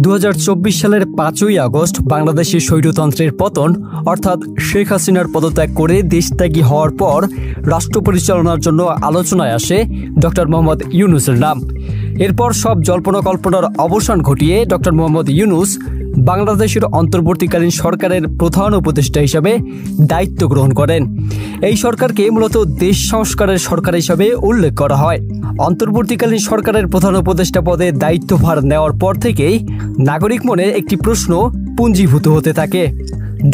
2024 সালের 5ই আগস্ট বাংলাদেশে স্বৈরতন্ত্রের পতন অর্থাৎ শেখ হাসিনার পদত্যাগ করে দেশত্যাগী হওয়ার পর রাষ্ট্র পরিচালনার জন্য আলোচনায় আসে ডক্টর মোহাম্মদ ইউনূসের নাম। এরপর সব জল্পনা কল্পনার অবসান ঘটিয়ে ডক্টর মোহাম্মদ ইউনূস বাংলাদেশের অন্তর্বর্তীকালীন সরকারের প্রধান উপদেষ্টা হিসাবে দায়িত্ব গ্রহণ করেন। এই সরকারকে মূলত দেশ সংস্কারের সরকার হিসাবে উল্লেখ করা হয়। অন্তর্বর্তীকালীন সরকারের প্রধান উপদেষ্টা পদে দায়িত্বভার নেওয়ার পর থেকেই নাগরিক মনে একটি প্রশ্ন পুঞ্জীভূত হতে থাকে।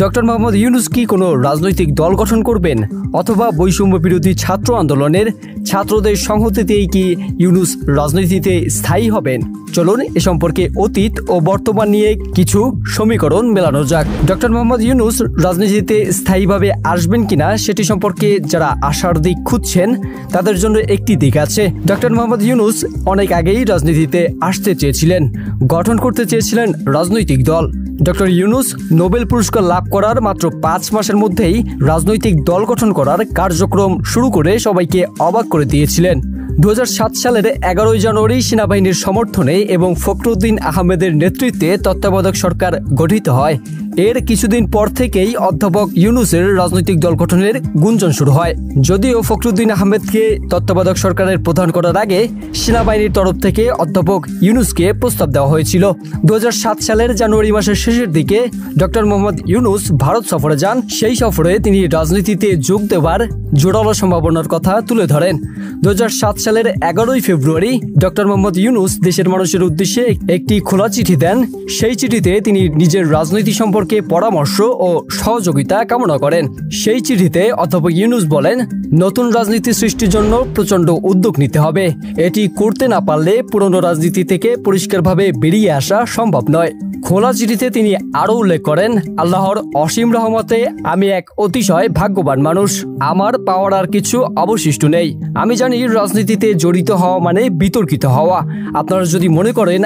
ডক্টর মোহাম্মদ ইউনূস কি কোনো রাজনৈতিক দল গঠন করবেন, অথবা বৈষম্য বিরোধী ছাত্র আন্দোলনের ছাত্রদের সংহতিতেই কি ইউনূস রাজনীতিতে স্থায়ী হবেন? চলুন এ সম্পর্কে অতীত ও বর্তমান নিয়ে কিছু সমীকরণ মেলানো যাক। ডক্টর মোহাম্মদ ইউনূস রাজনীতিতে স্থায়ীভাবে আসবেন কিনা সেটি সম্পর্কে যারা আশার দিক খুঁজছেন তাদের জন্য একটি দিক আছে। ডক্টর মোহাম্মদ ইউনূস অনেক আগেই রাজনীতিতে আসতে চেয়েছিলেন, গঠন করতে চেয়েছিলেন রাজনৈতিক দল। ডক্টর ইউনূস নোবেল পুরস্কার লাভ করার মাত্র 5 মাসের মধ্যেই রাজনৈতিক দল গঠন করার কার্যক্রম শুরু করে সবাইকে অবাক করে দিয়েছিলেন। 2007 সালের 11 জানুয়ারি সেনাবাহিনীর সমর্থনে এবং ফখরুদ্দিন আহমেদের নেতৃত্বে তত্ত্বাবধায়ক সরকার গঠিত হয়। এর কিছুদিন পর থেকেই অধ্যাপক ইউনূসের রাজনৈতিক দল গঠনের গুঞ্জন শুরু হয়। যদিও ফখরুদ্দিন আহমেদকে তত্ত্বাবধায়ক সরকারের প্রধান করার আগে সেনাবাহিনীর তরফ থেকে অধ্যাপক ইউনূসকে প্রস্তাব দেওয়া হয়েছিল। 2007 সালের জানুয়ারি মাসের শেষের দিকে ডক্টর মোহাম্মদ ইউনূস ভারত সফরে যান। সেই সফরে তিনি রাজনীতিতে যোগ দেওয়ার জোরালো সম্ভাবনার কথা তুলে ধরেন। 2007 সালের 11 ফেব্রুয়ারি ডক্টর মোহাম্মদ ইউনূস দেশের মানুষের উদ্দেশ্যে একটি খোলা চিঠি দেন। সেই চিঠিতে তিনি নিজের রাজনীতি সম্পর্কে পরামর্শ ও সহযোগিতা কামনা করেন। সেই চিঠিতে অধ্যাপক ইউনূস বলেন, নতুন রাজনীতি সৃষ্টির জন্য প্রচণ্ড উদ্যোগ নিতে হবে। এটি করতে না পারলে পুরনো রাজনীতি থেকে পরিষ্কারভাবে বেরিয়ে আসা সম্ভব নয়। খোলা চিঠিতে তিনি আরও উল্লেখ করেন, আল্লাহর অসীম রহমতে আমি এক অতিশয় ভাগ্যবান মানুষ। আমার পাওয়ার আর কিছু অবশিষ্ট নেই। আমি জানি রাজনীতিতে জড়িত হওয়া মানে বিতর্কিত হওয়া। আপনারা যদি মনে করেন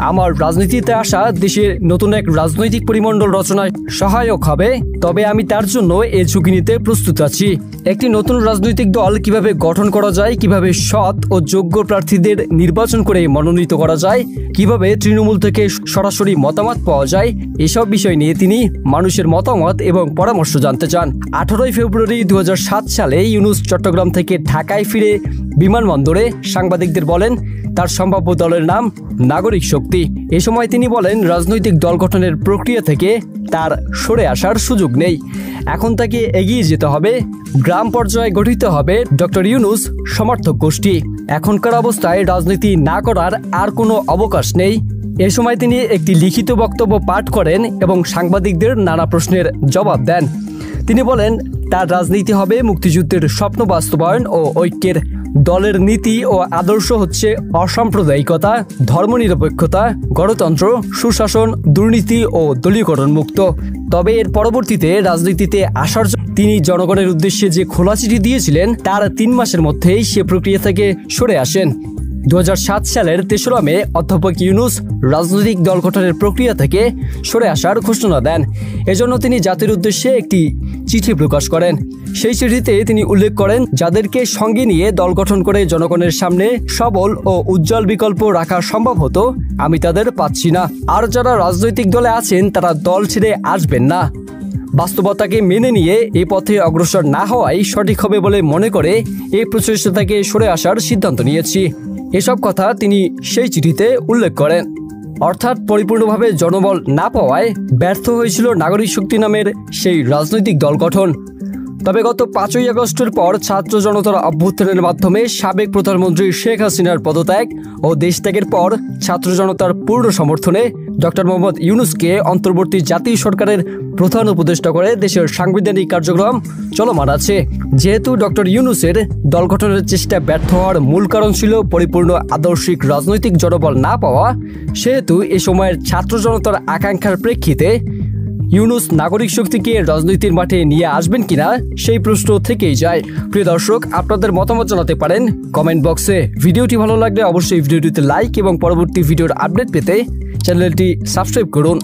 আমার রাজনীতিতে আসা দেশের নতুন এক রাজনৈতিক পরিমণ্ডল রচনায় সহায়ক হবে, তবে আমি তার জন্য এ ঝুঁকি নিতে প্রস্তুত আছি। একটি নতুন রাজনৈতিক দল কিভাবে গঠন করা যায়, কিভাবে সৎ ও যোগ্য প্রার্থীদের নির্বাচন করে মনোনীত করা যায়, কিভাবে তৃণমূল থেকে সরাসরি মতামত পাওয়া যায়, এসব বিষয় নিয়ে তিনি মানুষের মতামত এবং পরামর্শ জানতে চান। 18 ফেব্রুয়ারি 2007 সালে ইউনূস চট্টগ্রাম থেকে ঢাকায় ফিরে বিমানবন্দরে সাংবাদিকদের বলেন তার সম্ভাব্য দলের নাম নাগরিক শক্তি। এ সময় তিনি বলেন রাজনৈতিক দল গঠনের প্রক্রিয়া থেকে তার সরে আসার সুযোগ নেই। এখন তাকে এগিয়ে যেতে হবে। গ্রাম পর্যায়ে গঠিত হবে ডক্টর ইউনূস সমর্থক গোষ্ঠী। এখনকার অবস্থায় রাজনীতি না করার আর কোনো অবকাশ নেই। এ সময় তিনি একটি লিখিত বক্তব্য পাঠ করেন এবং সাংবাদিকদের নানা প্রশ্নের জবাব দেন। তিনি বলেন তার রাজনীতি হবে মুক্তিযুদ্ধের স্বপ্ন বাস্তবায়ন ও ঐক্যের। দলের নীতি ও আদর্শ হচ্ছে অসাম্প্রদায়িকতা, ধর্মনিরপেক্ষতা, গণতন্ত্র, সুশাসন, দুর্নীতি ও দলীয়করণ মুক্ত। তবে এর পরবর্তীতে রাজনীতিতে আসার জন্য তিনি জনগণের উদ্দেশ্যে যে খোলা চিঠি দিয়েছিলেন তার 3 মাসের মধ্যেই সে প্রক্রিয়া থেকে সরে আসেন। 2007 সালের 3রা মে অধ্যাপক ইউনূস রাজনৈতিক দল গঠনের প্রক্রিয়া থেকে সরে আসার ঘোষণা দেন। এজন্য তিনি জাতির উদ্দেশ্যে একটি চিঠি প্রকাশ করেন। সেই চিঠিতে তিনি উল্লেখ করেন, যাদেরকে সঙ্গে নিয়ে দল গঠন করে জনগণের সামনে সবল ও উজ্জ্বল বিকল্প রাখা সম্ভব হতো, আমি তাদের পাচ্ছি না। আর যারা রাজনৈতিক দলে আছেন তারা দল ছেড়ে আসবেন না। বাস্তবতাকে মেনে নিয়ে এই পথে অগ্রসর না হওয়াই সঠিক হবে বলে মনে করে এই প্রচেষ্টা থেকে সরে আসার সিদ্ধান্ত নিয়েছি। এসব কথা তিনি সেই চিঠিতে উল্লেখ করেন। অর্থাৎ পরিপূর্ণভাবে জনবল না পাওয়ায় ব্যর্থ হয়েছিল নাগরিক শক্তি নামের সেই রাজনৈতিক দল গঠন। তবে গত 5ই আগস্টের পর ছাত্র জনতার অভ্যুত্থানের মাধ্যমে সাবেক প্রধানমন্ত্রী শেখ হাসিনার পদত্যাগ ও দেশত্যাগের পর ছাত্র জনতার পূর্ণ সমর্থনে ডক্টর মোহাম্মদ ইউনূসকে অন্তর্বর্তী জাতীয় সরকারের প্রধান উপদেষ্টা করে দেশের সাংবিধানিক কার্যক্রম চলমান আছে। যেহেতু ডক্টর ইউনূসের দল গঠনের চেষ্টা ব্যর্থ হওয়ার মূল কারণ ছিল পরিপূর্ণ আদর্শিক রাজনৈতিক জনবল না পাওয়া, সেহেতু এ সময়ের ছাত্র জনতার আকাঙ্ক্ষার প্রেক্ষিতে ইউনূস নাগরিক শক্তিকে রাজনীতির মাঠে নিয়ে আসবেন কিনা সেই প্রশ্ন থেকেই যায়। প্রিয় দর্শক, আপনাদের মতামত জানাতে পারেন কমেন্ট বক্সে। ভিডিওটি ভালো লাগলে অবশ্যই ভিডিওটিতে লাইক এবং পরবর্তী ভিডিওর আপডেট পেতে চ্যানেলটি সাবস্ক্রাইব করুন।